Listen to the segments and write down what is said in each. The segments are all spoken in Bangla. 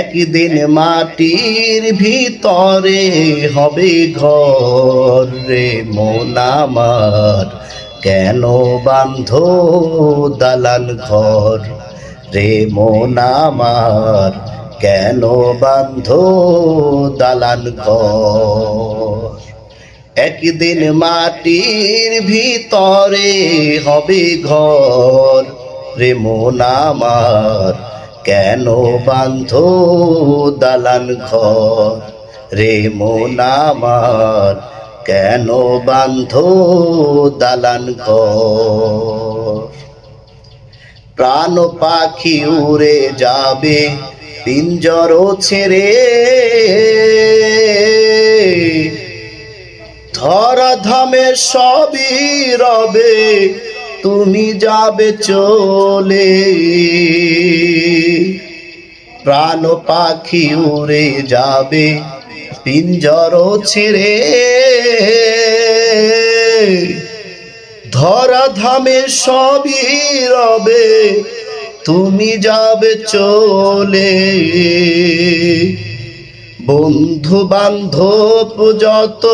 একদিন মাটির ভিতরে হবে ঘর রে মন আমার, কেন বাঁধো দালান ঘর রে মন আমার, কেন বাঁধো দালান ঘর। একদিন মাটির ভিতরে হবে ঘর রে মন আমার, কেন বাঁধো দালান ঘর রে মন আমার, কেন বাঁধো দালান ঘর। প্রাণ পাখি উড়ে যাবে পিঞ্জর ছেড়ে, ধরা ধামে সবই রবে তুমি যাবে চলে। প্রাণ পাখি উড়ে যাবে পিঞ্জর ছেড়ে, ধরা ধামে সবই রবে তুমি যাবে চলে। বন্ধু বান্ধব যত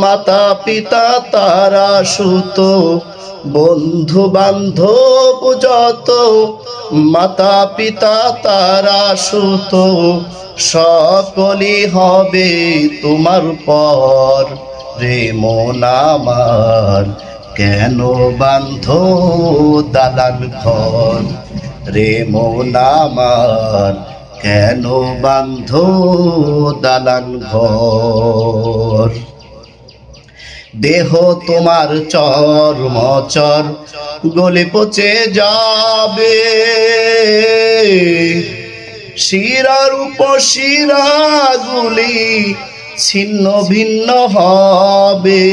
মাতা পিতা তারা সুত, বন্ধু বান্ধব যত মাতা পিতা তারা সুত, সকলই হবে তোমার পর রে মন আমার, কেন বাঁধো দালান ঘর রে মন আমার, কেন বাঁধো দালান ঘর। দেহ তোমার চর্মচর গলে পচে যাবে, শিরার উপশিরা গুলি ছিন্ন ভিন্ন হবে।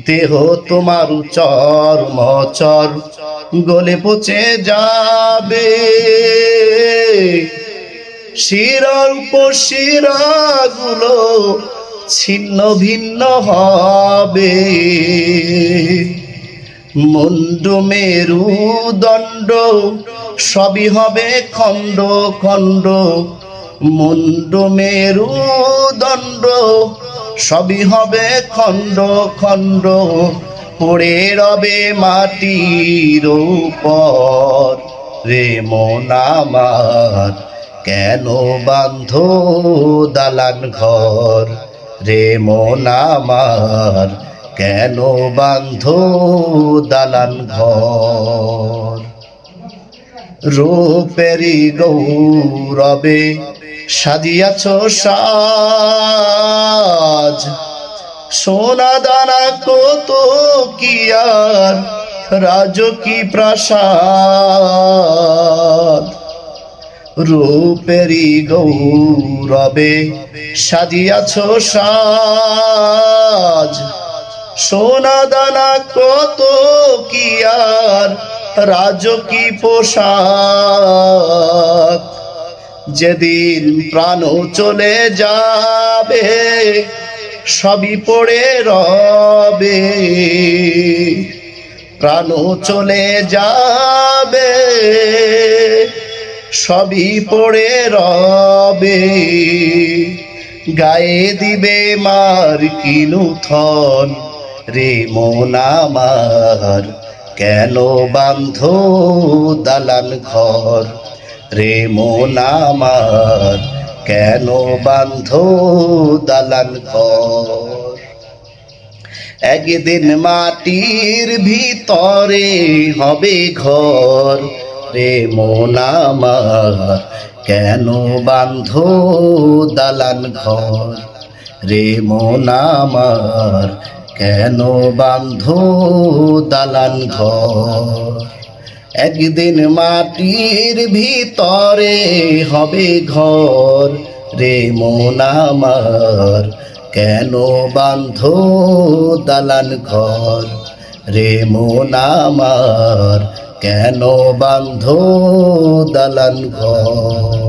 দেহ তোমার চর্মচর গলে পচে যাবে, শিরার উপশিরা গুলো ছিন্ন ভিন্ন হবে। মুন্ডু মেরুদণ্ড সবই হবে খণ্ড খণ্ড, মুন্ডু মেরুদণ্ড সবই হবে খণ্ড খণ্ড, পড়ে রবে মাটির উপর রে মন আমার, কেন বাঁধো দালান ঘর রে মন আমার, কেন বাঁধো দালান ঘর। রূপেরি গৌরবে সাজিয়াছ সাজ, সোনা দানা কত কি আর রাজকী প্রাসাদ। রূপেরি গৌরবে সাজিয়াছ সাজ, সোনা দানা কত কি আর রাজকী পোশাক। যেদিন প্রাণ চলে যাবে সবই পড়ে রবে, প্রাণ চলে যাবে সবই পড়ে রবে। গায়ে দিবে মার কিনুথন রে মন আমার, কেন বাঁধো দালান ঘর রে মন আমার, কেন বাঁধো দালান ঘর। একদিন মাটির ভিতরে হবে ঘর রে মন আমার, কেন বাঁধো দালান ঘর রে মন আমার, কেন বাঁধো দালান ঘর। একদিন মাটির ভিতরে হবে ঘর রে মন আমার, কেন বাঁধো দালান ঘর রে মন আমার, কেন বাঁধো দালান ঘর।